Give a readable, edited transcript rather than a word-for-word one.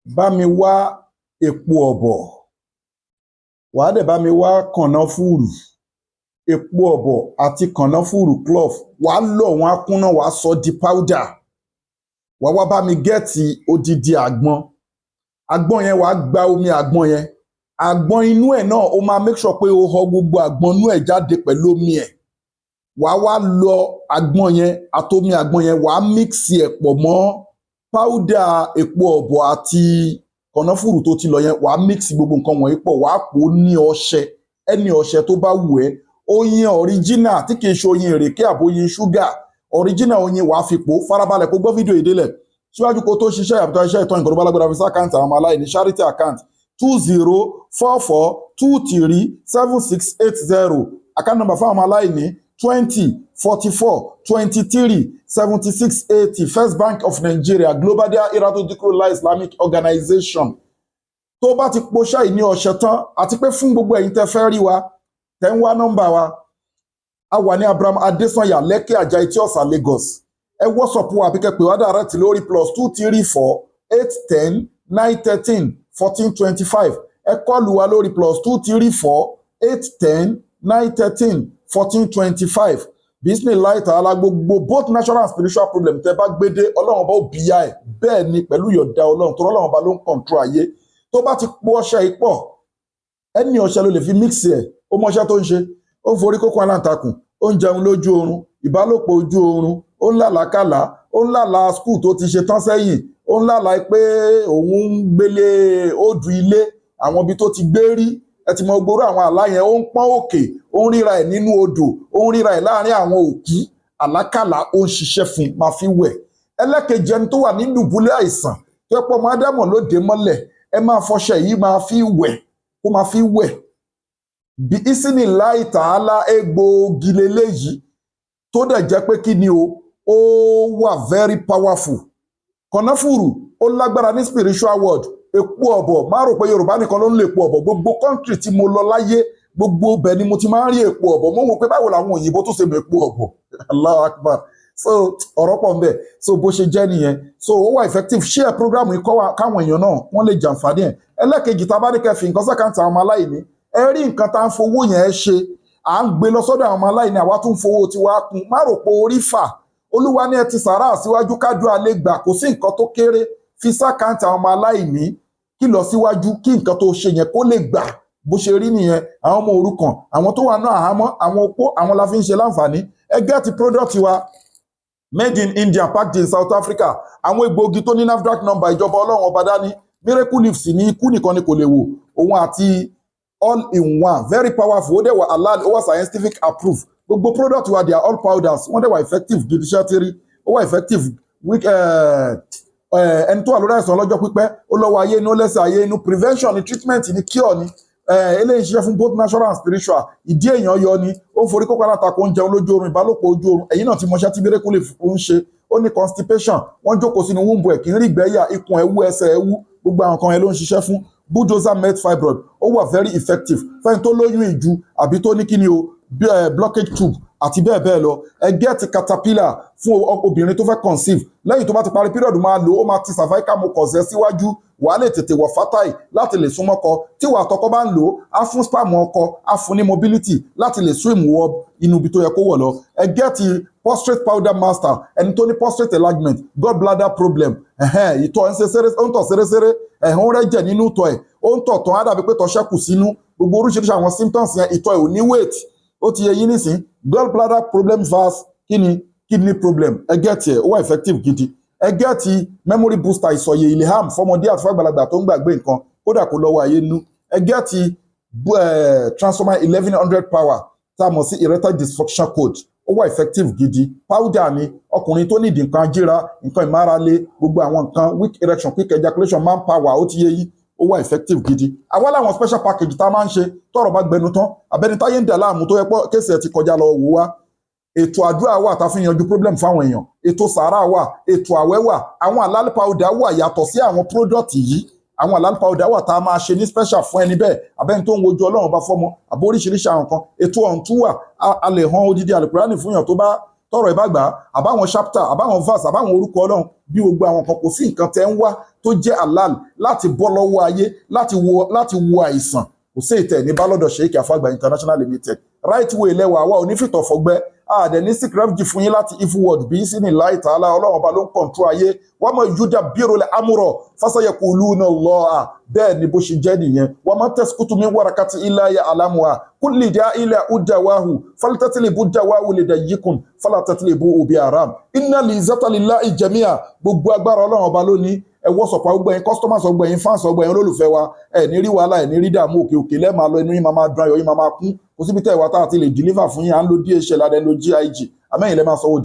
bá mi wá epo ọ̀bọ̀, wàá dẹ̀ bá mi wá kànáfùrù, epo ọ̀bọ̀ àti kànáfùrù clove, wàá lọ̀ wọ́n á kúnná, wàá sọ di powder. Wàá wá bá mi gẹ́ẹ̀tì odidi àgbọn. Àgbọn yẹn wàá gba omi àgbọn yẹn. Àgbọn inú ẹ̀ náà ó máa make sure pé o họ gbogbo àgbọn inú ẹ̀ jáde pẹ̀lú omi ẹ̀. Wàá wá lọ àgbọn yẹn àtomi àgbọn yẹn, wàá mix ẹ̀ pọ̀ mọ́ powder epo ọ̀bọ̀ àti kànáfùrù tó ti lọ yẹn. Wàá mix gbogbo nǹkan wọ̀nyí pọ̀, wàá pò ó ní ọṣẹ, ẹni ọṣẹ tó bá wù ẹ́. Oyin original tí kìí ṣe oyin ìrèké àbóyin ṣúgà, original oyin wàá fi pò ó. Farabalẹ̀ kó gbọ́ fídíò ìdílẹ̀ síwájú kó tó ṣiṣẹ́ àbútọ́ iṣẹ́ ìtọ́ ìgbọ̀nrún balagbada visa account àwọn ọmọ aláìní charity account 2044237680. Account number fún àwọn ọmọ aláìní 2044237680. First Bank of Nigeria, Global Dahiratu Dhikrlahi Islamic Organization. Tó bá ti po ṣáì ní ọ̀sẹ̀ tán, àti pé fún gbogbo ẹ̀yin tẹ́ fẹ́ rí wa, tẹ́ ń wá nọ́mbà wa, a wà ní Abraham Adesanya Lekki Ajayi tí Ọ̀sà Lagos. Ẹ WhatsApp wa àbí kẹ́ pè wá direct lórí +234 810 913 1425. Ẹ kọ́ọ̀lù wa lórí +234 810 913 1425. Bismillah ta'ala, gbogbo both natural and spiritual problem tẹ́ bá gbé dé, Ọlọ́run bá ó bíyà ẹ̀. Bẹ́ẹ̀ ni pẹ̀lú ìyọ̀ǹda Ọlọ́run, tó Ọlọ́run bá ló ń control ayé. Tó bá ti po ọṣẹ yìí pọ̀, ẹni ọṣẹ ló lè fi mix ẹ̀. Ó mọṣẹ́ tó ń ṣe, ó ń forí kókó aláǹtakùn, ó ń jẹun lójú oorun, ìbálòpọ̀ ojú oorun, ó ń làlákàlà, ó ń làlà skul tó ti ṣe tán sẹ́yìn, ó ń làlà pé òun ń gbélé òdù ilé, àwọn ibi tó ti gbé rí, ẹ ti mọ gbogbo àwọn àlá yẹn. Ó ń pọ́n òkè, ó ń ríra ẹ̀ nínú odò, ó ń ríra ẹ̀ láàrin àwọn òkú, àlákàlà ó ń ṣiṣẹ́ fún, máa fi wẹ̀. Ẹlẹ́kejì ẹni tó wà ní dùbúlẹ̀ àìsàn tó pọ̀ mọ́ ádámọ̀ ló dé mọ́lẹ̀, ẹ máa fọṣẹ yìí máa fi wẹ̀, kó máa fi wẹ̀. Bí Isinillahi ta'ala egbòogi leléyìí tó dẹ̀ jẹ́ pé kí ni o, ó wà very powerful. Kànáfùrù ó lágbára ní spiritual world. Epo ọ̀bọ̀, má rò pé Yorùbá nìkan ló ń lo epo ọ̀bọ̀. Gbogbo country tí mo lọ láyé, gbogbo ibẹ̀ ni mo ti máa ń rí epo ọ̀bọ̀. Mo wò pé báwo làwọn òyìnbó tó ṣe mọ epo ọ̀bọ̀. Allahu Akbar. So ọ̀rọ̀ pọ̀ ń bẹ. So bó ṣe jẹ́ nìyẹn. So ó wà effective. Share program yìí káwọn èèyàn náà wọ́n lè jàǹfààní ẹ̀. Ẹlẹ́kejì tá a bá ní kẹfì nǹkan sẹ́kàǹtì àwọn ọmọ aláìní, ẹ rí nǹkan tá à ń fowó yẹn ṣe, à ń gbé lọ sọ́dọ̀ àwọn ọmọ aláìní, àwa tún fowó tiwa kún. Má rò pé orí fà. Olúwa ní ẹ ti sàárà síwájú kádùá lè gbà, kò sí nǹkan tó kéré. Fi sẹ́kàǹtì àwọn ọmọ aláìní kí lọ síwájú kí nǹkan tó ṣe yẹn kó lè gbà. Bó ṣe rí nìyẹn. Àwọn ọmọ òrukàn, àwọn tó wà náà àhámọ́, àwọn opó, àwọn la fi ń ṣe láǹfààní. Ẹ gẹ́ẹ̀tì product wa made in India, packed in South Africa. Àwọn egbòogi tó ní NAFDAC number ìjọba Ọlọ́run ọba dání. Miracle leaves ní ikú nìkan ni kò lè wò. Òun àti all in one, very powerful. Ó dẹ̀ wà halal, ó wà scientific approved. Gbogbo product wa they are all powders. Wọ́n dẹ̀ wà effective gidi iṣẹ́ tí rí. Ó wà effective ẹni tó wà lórí àìsàn ọlọ́jọ́ pípẹ́, ó lọ́wọ́ ayé inú, ó lẹ́sẹ̀ ayé inú. Prevention ni, treatment ni, cure ni. Eléyìí ṣiṣẹ́ fún both natural and spiritual. Ìdí èèyàn yọ ni, ó ń forí kókó alátakò, ó ń jẹun lójú oorun, ìbálòpọ̀ ojú oorun. Ẹ̀yin náà ti mọṣẹ́ tí Miracle Leaf ń ṣe. Ó ní constipation, wọ́n jókòó sínú wúńbù ẹ̀ kì í rí ìgbẹ́yà, ikùn ẹ̀wú, ẹsẹ̀ ẹ̀wú, gbogbo àwọn kan yẹn ló ń ṣiṣẹ́ fún. Bulldozer met fibroid, ó wà very effective fẹ́ni tó lóyún ìju àbí tó ní kíni o, blockage tube àti bẹ́ẹ̀ bẹ́ẹ̀ lọ. Ẹ gẹ́ẹ̀tì caterpillar fún obìnrin tó fẹ́ conceive. Lẹ́yìn tó bá ti parí period máa lò ó, máa ti cervical mucus ẹ síwájú, wàá lè tètè wọ fertile láti lè súnmọ́ ọkọ. Tí wàá tọkọ bá ń lò ó, á fún sperm ọkọ, á fún ní mobility láti lè swim wọ inú ibi tó yẹ kó wọ̀ lọ. Ẹ gẹ́ẹ̀tì prostate powder master, ẹni tó ní prostate enlargement, gallbladder problem, ìtọ̀ ń ṣe ṣeré, ó ń tọ̀ ṣeréṣeré, ẹ̀hún rẹ̀ jẹ̀ nínú ìtọ̀ ẹ̀, ó ń tọ̀ tán á dàbí pé tọ̀ ṣẹ́kù sínú, gbogbo oríṣiríṣi àwọn symptoms yẹn, ìtọ̀ ẹ̀ ò ní weight. Ó ti yẹ yín nísìn, gallbladder problem versus kidney problem. Ẹ gẹ́ẹ̀tì ẹ̀, ó wà effective gidi. Ẹ gẹ́ẹ̀tì memory booster, ìsọ̀yè ilham fọmọdé àti fàgbàlagbà tó ń gbàgbé nǹkan kódà kó lọ́wọ́ ayé nú. Ẹ gẹ́ẹ̀tì transformer 1100 power tá a mọ̀ sí erectile dysfunction code, ó wà effective gidi. Powder ni, ọkùnrin tó nídìí nǹkan ajíra, nǹkan ìmárale, gbogbo àwọn nǹkan, weak erection, quick ejaculation, man power, ó ti yé yí, ó wà effective gidi. Àwa làwọn special package tá a máa ń ṣe tọ́rọ̀ bá gbẹnu tán, abẹ́ni táyé ń dà láàmú tó yẹ pé kéèsì ẹ̀ ti kọjá lọ wò wá. Ètò àdúrà wà tá a fi yanjú problem fáwọn èèyàn, ètò sàárà wà, ètò àwẹ̀ wà, àwọn halal powder wà yàtọ̀ sí àwọn product yìí. Àwọn halal powder wà tá a máa ṣe ní special fún ẹni bẹ́ẹ̀, abẹ́ni tó ń wojú Ọlọ́run bá fọ́mọ, àbó oríṣiríṣi àwọn kan. Ètò ọ̀hún tún wà, a lè hàn odidi Al-Qur'ani fún yàn tó bá tọrọ ìbàgbà àbáwọn chapter àbáwọn verse àbáwọn orúkọ Ọlọ́run bí gbogbo àwọn kan kò sí nǹkan tẹ́ ń wá tó jẹ́ halal láti bọ́ lọ́wọ́ ayé láti wo àìsàn kò sí ìtẹ̀ ní bálọ́dọ̀ Sheikh Afagba International Limited right way lẹ́wọ̀ àwa onífìtọ̀ fọgbẹ́ àdẹ̀ ní sick refugee fún yín láti if word bí sí ní láì tààlà Ọlọ́run ọba ló ń kọ̀ǹtró ayé wọ́n mọ̀ yúdà bírò lẹ́ amúrọ̀ fásayẹ̀kù lúnà lọ́à bẹ́ẹ̀ ni bó ṣe jẹ́ nìyẹn wọ́n mọ̀ tẹ̀síkútù mi wàràkàtì iláyà alámùà kúlì dá ilẹ̀ ujawahu falitẹ́tìlì bú jawahu lè dà yíkùn falatẹ́tìlì bú òbí aram iná lè zátàlélá ìjẹmíà gbogbo agbára Ọlọ́run ọba lónìí ẹwọ́ sọ̀pá ọgbẹ̀yìn customers ọgbẹ̀yìn fans ọgbẹ̀yìn olólùfẹ́ wa ẹ̀ ní rí wàhálà ẹ̀ ní rí dààmú òkè òkè lẹ́ẹ̀ máa lọ inú yín máa dùn ayọ̀ yín máa kún kò síbi tẹ́ ìwà tá àti lè deliver fún yín à ń lo DHL adẹ́ lo GIG àmẹ́yìn lẹ́ máa sanwó